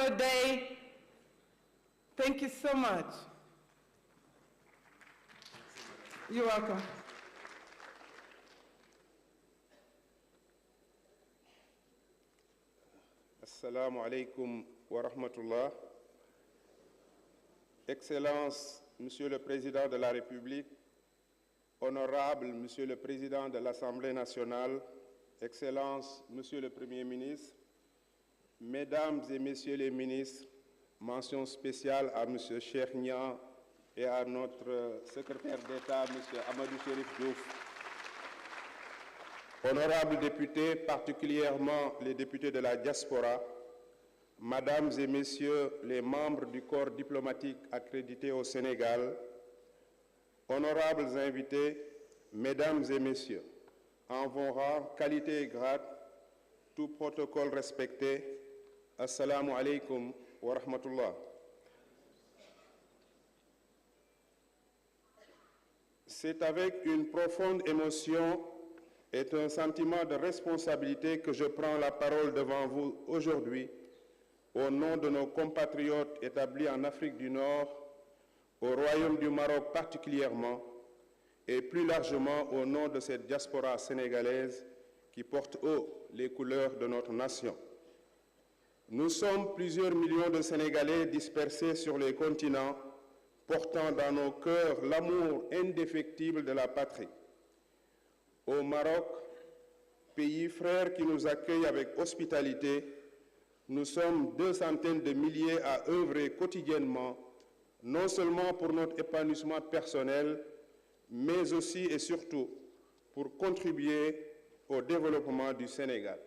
the day. Thank you so much. You're welcome. Assalamu alaikum wa rahmatullah. Excellence, Monsieur le Président de la République, Honorable Monsieur le Président de l'Assemblée nationale, Excellence, Monsieur le Premier ministre, Mesdames et Messieurs les ministres, mention spéciale à Monsieur Cheikh Niang et à notre secrétaire d'État, Monsieur Amadou Chérif Diouf. Honorables députés, particulièrement les députés de la diaspora, Mesdames et Messieurs les membres du corps diplomatique accrédité au Sénégal, honorables invités, Mesdames et Messieurs, en vos rangs, qualité et grade, tout protocole respecté, Assalamu alaikum wa rahmatullah. C'est avec une profonde émotion et un sentiment de responsabilité que je prends la parole devant vous aujourd'hui au nom de nos compatriotes établis en Afrique du Nord, au Royaume du Maroc particulièrement, et plus largement au nom de cette diaspora sénégalaise qui porte haut les couleurs de notre nation. Nous sommes plusieurs millions de Sénégalais dispersés sur les continents, portant dans nos cœurs l'amour indéfectible de la patrie. Au Maroc, pays frère qui nous accueille avec hospitalité, nous sommes 200 de milliers à œuvrer quotidiennement, non seulement pour notre épanouissement personnel, mais aussi et surtout pour contribuer au développement du Sénégal.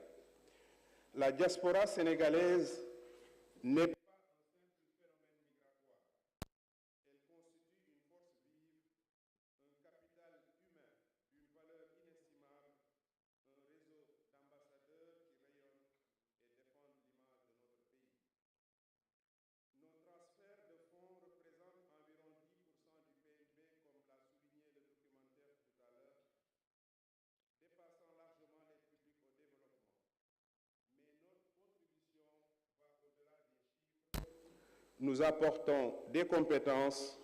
La diaspora sénégalaise n'est pas nous apportons des compétences,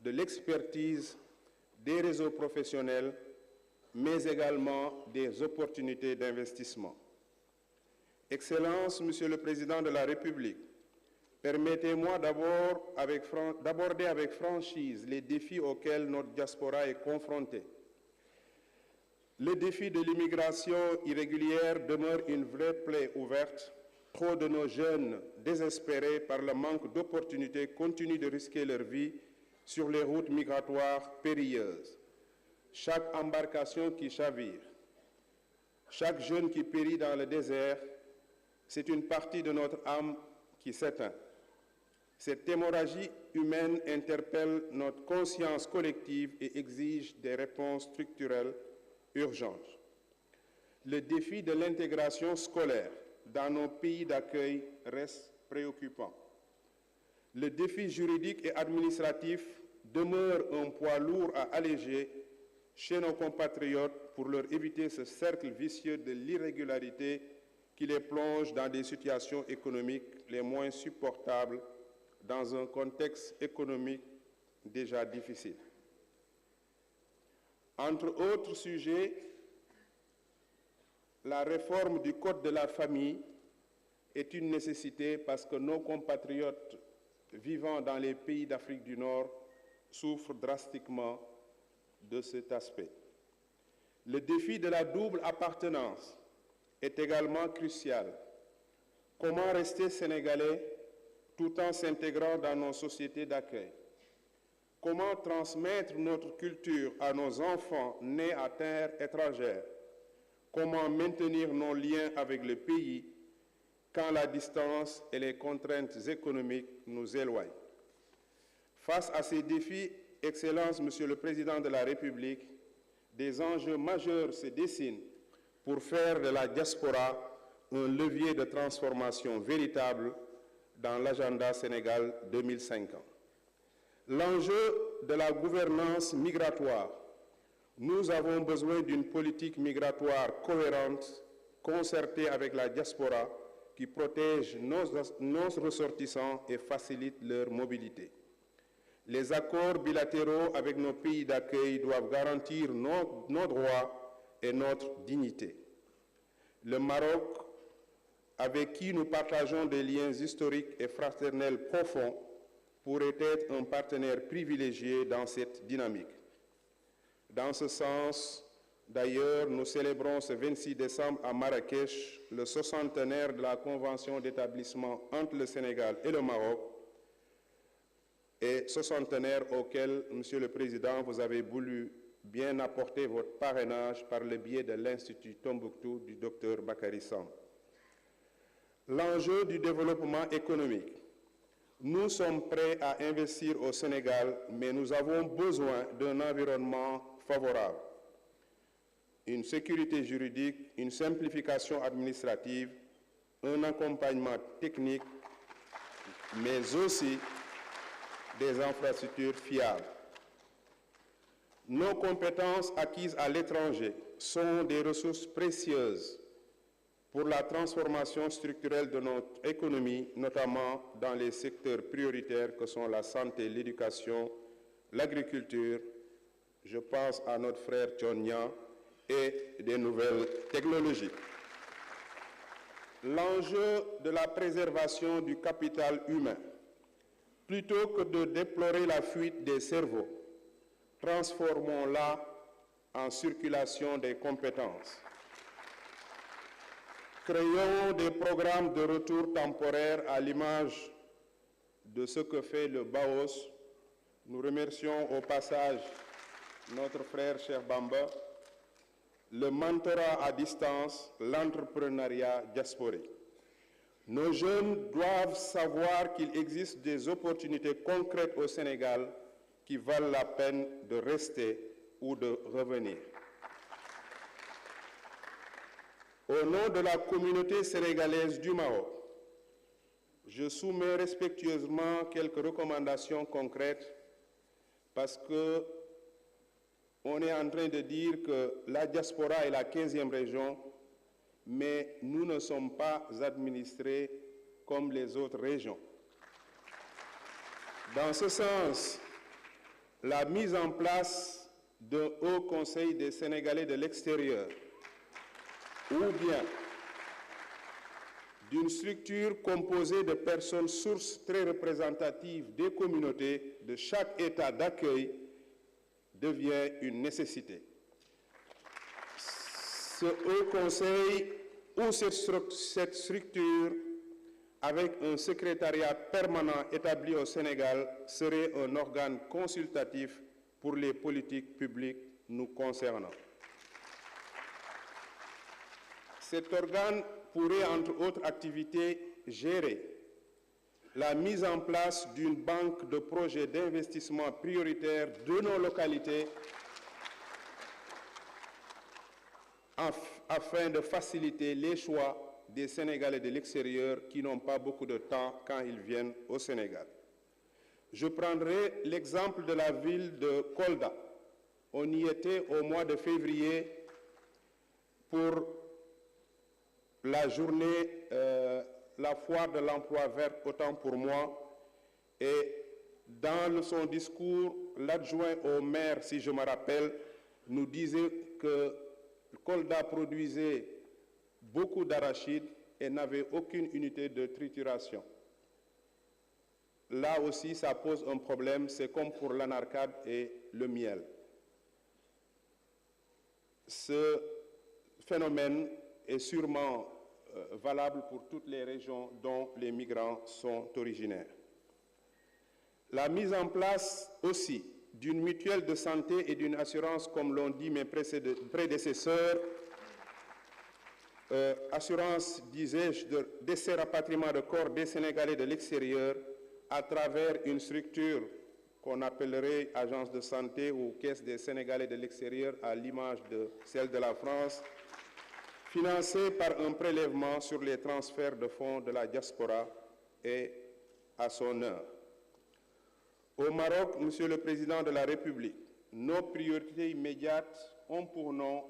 de l'expertise, des réseaux professionnels, mais également des opportunités d'investissement. Excellence, Monsieur le Président de la République, permettez-moi d'aborder avec franchise les défis auxquels notre diaspora est confrontée. Le défi de l'immigration irrégulière demeure une vraie plaie ouverte. Trop de nos jeunes, désespérés par le manque d'opportunités, continuent de risquer leur vie sur les routes migratoires périlleuses. Chaque embarcation qui chavire, chaque jeune qui périt dans le désert, c'est une partie de notre âme qui s'éteint. Cette hémorragie humaine interpelle notre conscience collective et exige des réponses structurelles urgentes. Le défi de l'intégration scolaire dans nos pays d'accueil reste préoccupant. Le défi juridique et administratif demeure un poids lourd à alléger chez nos compatriotes pour leur éviter ce cercle vicieux de l'irrégularité qui les plonge dans des situations économiques les moins supportables dans un contexte économique déjà difficile. Entre autres sujets, la réforme du Code de la famille est une nécessité parce que nos compatriotes vivant dans les pays d'Afrique du Nord souffrent drastiquement de cet aspect. Le défi de la double appartenance est également crucial. Comment rester sénégalais tout en s'intégrant dans nos sociétés d'accueil? Comment transmettre notre culture à nos enfants nés à terre étrangère? Comment maintenir nos liens avec le pays quand la distance et les contraintes économiques nous éloignent? Face à ces défis, Excellence, Monsieur le Président de la République, des enjeux majeurs se dessinent pour faire de la diaspora un levier de transformation véritable dans l'agenda Sénégal 2050. L'enjeu de la gouvernance migratoire. Nous avons besoin d'une politique migratoire cohérente, concertée avec la diaspora, qui protège nos ressortissants et facilite leur mobilité. Les accords bilatéraux avec nos pays d'accueil doivent garantir nos droits et notre dignité. Le Maroc, avec qui nous partageons des liens historiques et fraternels profonds, pourrait être un partenaire privilégié dans cette dynamique. Dans ce sens, d'ailleurs, nous célébrons ce 26 décembre à Marrakech le 60e de la Convention d'établissement entre le Sénégal et le Maroc, et 60e auquel, Monsieur le Président, vous avez voulu bien apporter votre parrainage par le biais de l'Institut Tombouctou du Dr Bakary Samb. L'enjeu du développement économique. Nous sommes prêts à investir au Sénégal, mais nous avons besoin d'un environnement favorable. Une sécurité juridique, une simplification administrative, un accompagnement technique, mais aussi des infrastructures fiables. Nos compétences acquises à l'étranger sont des ressources précieuses pour la transformation structurelle de notre économie, notamment dans les secteurs prioritaires que sont la santé, l'éducation, l'agriculture. Je pense à notre frère Tchonnia et des nouvelles technologies. L'enjeu de la préservation du capital humain. Plutôt que de déplorer la fuite des cerveaux, transformons-la en circulation des compétences. Créons des programmes de retour temporaire à l'image de ce que fait le BAOS. Nous remercions au passage notre frère Cheikh Bamba, le mentorat à distance, l'entrepreneuriat diasporique. Nos jeunes doivent savoir qu'il existe des opportunités concrètes au Sénégal qui valent la peine de rester ou de revenir. Au nom de la communauté sénégalaise du Maroc, je soumets respectueusement quelques recommandations concrètes parce qu'on est en train de dire que la diaspora est la 15e région, mais nous ne sommes pas administrés comme les autres régions. Dans ce sens, la mise en place d'un Haut Conseil des Sénégalais de l'extérieur ou bien d'une structure composée de personnes sources très représentatives des communautés de chaque État d'accueil devient une nécessité. Ce Haut Conseil ou cette structure, avec un secrétariat permanent établi au Sénégal, serait un organe consultatif pour les politiques publiques nous concernant. Cet organe pourrait, entre autres activités, gérer la mise en place d'une banque de projets d'investissement prioritaires de nos localités afin de faciliter les choix des Sénégalais de l'extérieur qui n'ont pas beaucoup de temps quand ils viennent au Sénégal. Je prendrai l'exemple de la ville de Kolda. On y était au mois de février pour la journée, la foire de l'emploi vert, autant pour moi. Et dans son discours, l'adjoint au maire, si je me rappelle, nous disait que Kolda produisait beaucoup d'arachides et n'avait aucune unité de trituration. Là aussi, ça pose un problème, c'est comme pour l'anarcade et le miel. Ce phénomène est sûrement valable pour toutes les régions dont les migrants sont originaires. La mise en place aussi d'une mutuelle de santé et d'une assurance, comme l'ont dit mes prédécesseurs, assurance, disais-je, de décès rapatriement de corps des Sénégalais de l'extérieur à travers une structure qu'on appellerait agence de santé ou caisse des Sénégalais de l'extérieur à l'image de celle de la France, financée par un prélèvement sur les transferts de fonds de la diaspora et à son heure. Au Maroc, Monsieur le Président de la République, nos priorités immédiates ont pour nom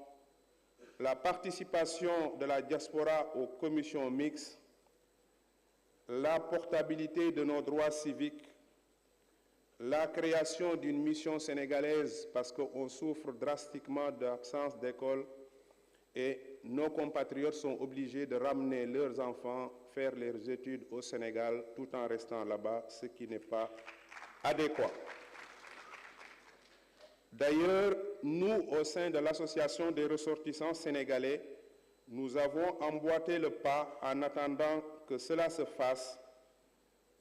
la participation de la diaspora aux commissions mixtes la portabilité de nos droits civiques, la création d'une mission sénégalaise parce qu'on souffre drastiquement d'absence d'école et nos compatriotes sont obligés de ramener leurs enfants faire leurs études au Sénégal tout en restant là-bas, ce qui n'est pas adéquat. D'ailleurs, nous, au sein de l'Association des ressortissants sénégalais, nous avons emboîté le pas en attendant que cela se fasse,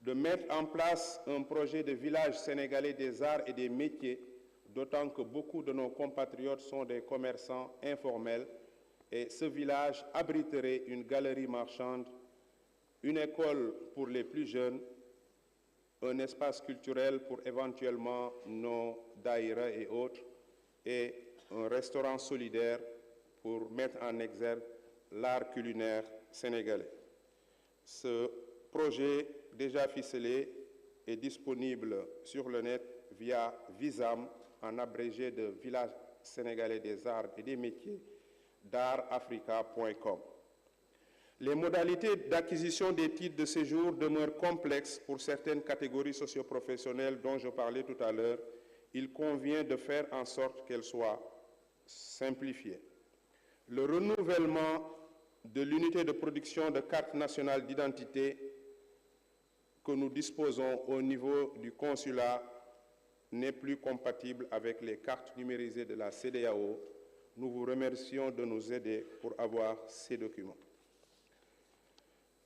de mettre en place un projet de village sénégalais des arts et des métiers, d'autant que beaucoup de nos compatriotes sont des commerçants informels, et ce village abriterait une galerie marchande, une école pour les plus jeunes, un espace culturel pour éventuellement nos daïras et autres, et un restaurant solidaire pour mettre en exergue l'art culinaire sénégalais. Ce projet déjà ficelé est disponible sur le net via Visam, en abrégé de Village sénégalais des arts et des métiers, dartafrica.com. Les modalités d'acquisition des titres de séjour demeurent complexes pour certaines catégories socioprofessionnelles dont je parlais tout à l'heure. Il convient de faire en sorte qu'elles soient simplifiées. Le renouvellement de l'unité de production de cartes nationales d'identité que nous disposons au niveau du consulat n'est plus compatible avec les cartes numérisées de la CEDEAO. Nous vous remercions de nous aider pour avoir ces documents.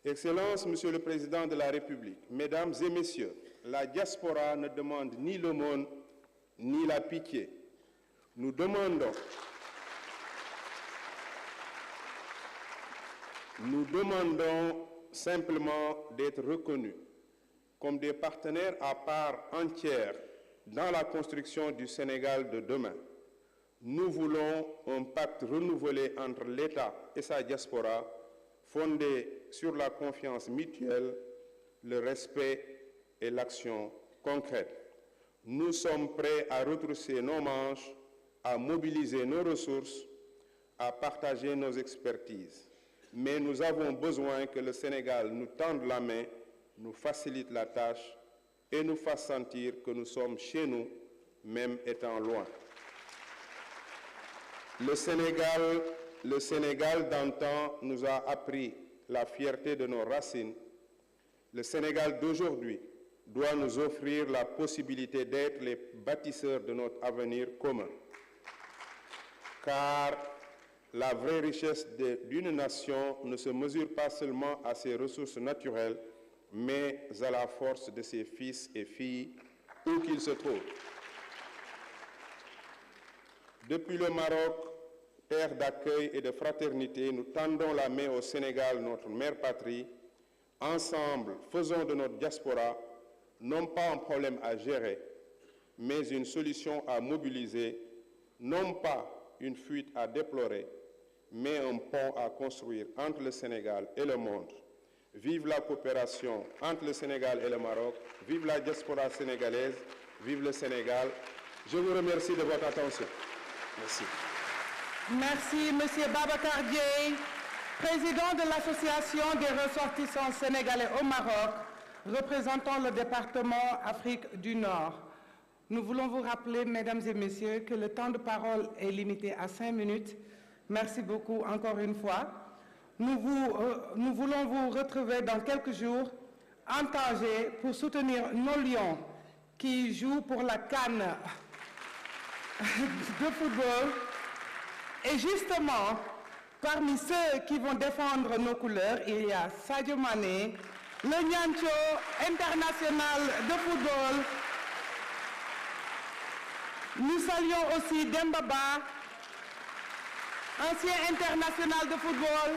Excellences, Monsieur le Président de la République, Mesdames et Messieurs, la diaspora ne demande ni l'aumône ni la pitié. Nous demandons simplement d'être reconnus comme des partenaires à part entière dans la construction du Sénégal de demain. Nous voulons un pacte renouvelé entre l'État et sa diaspora, fondé sur la confiance mutuelle, le respect et l'action concrète. Nous sommes prêts à retrousser nos manches, à mobiliser nos ressources, à partager nos expertises. Mais nous avons besoin que le Sénégal nous tende la main, nous facilite la tâche et nous fasse sentir que nous sommes chez nous, même étant loin. Le Sénégal d'antan nous a appris la fierté de nos racines. Le Sénégal d'aujourd'hui doit nous offrir la possibilité d'être les bâtisseurs de notre avenir commun. Car la vraie richesse d'une nation ne se mesure pas seulement à ses ressources naturelles, mais à la force de ses fils et filles, où qu'ils se trouvent. Depuis le Maroc, terre d'accueil et de fraternité, nous tendons la main au Sénégal, notre mère patrie. Ensemble, faisons de notre diaspora non pas un problème à gérer, mais une solution à mobiliser, non pas une fuite à déplorer, mais un pont à construire entre le Sénégal et le monde. Vive la coopération entre le Sénégal et le Maroc, vive la diaspora sénégalaise, vive le Sénégal. Je vous remercie de votre attention. Merci. Merci, M. Babacar Dièye, président de l'Association des ressortissants sénégalais au Maroc, représentant le département Afrique du Nord. Nous voulons vous rappeler, Mesdames et Messieurs, que le temps de parole est limité à 5 minutes. Merci beaucoup encore une fois. Nous voulons vous retrouver dans quelques jours en Tanger pour soutenir nos Lions qui jouent pour la CAN de football. Et justement, parmi ceux qui vont défendre nos couleurs, il y a Sadio Mané, le Niancho international de football. Nous saluons aussi Demba Ba, ancien international de football.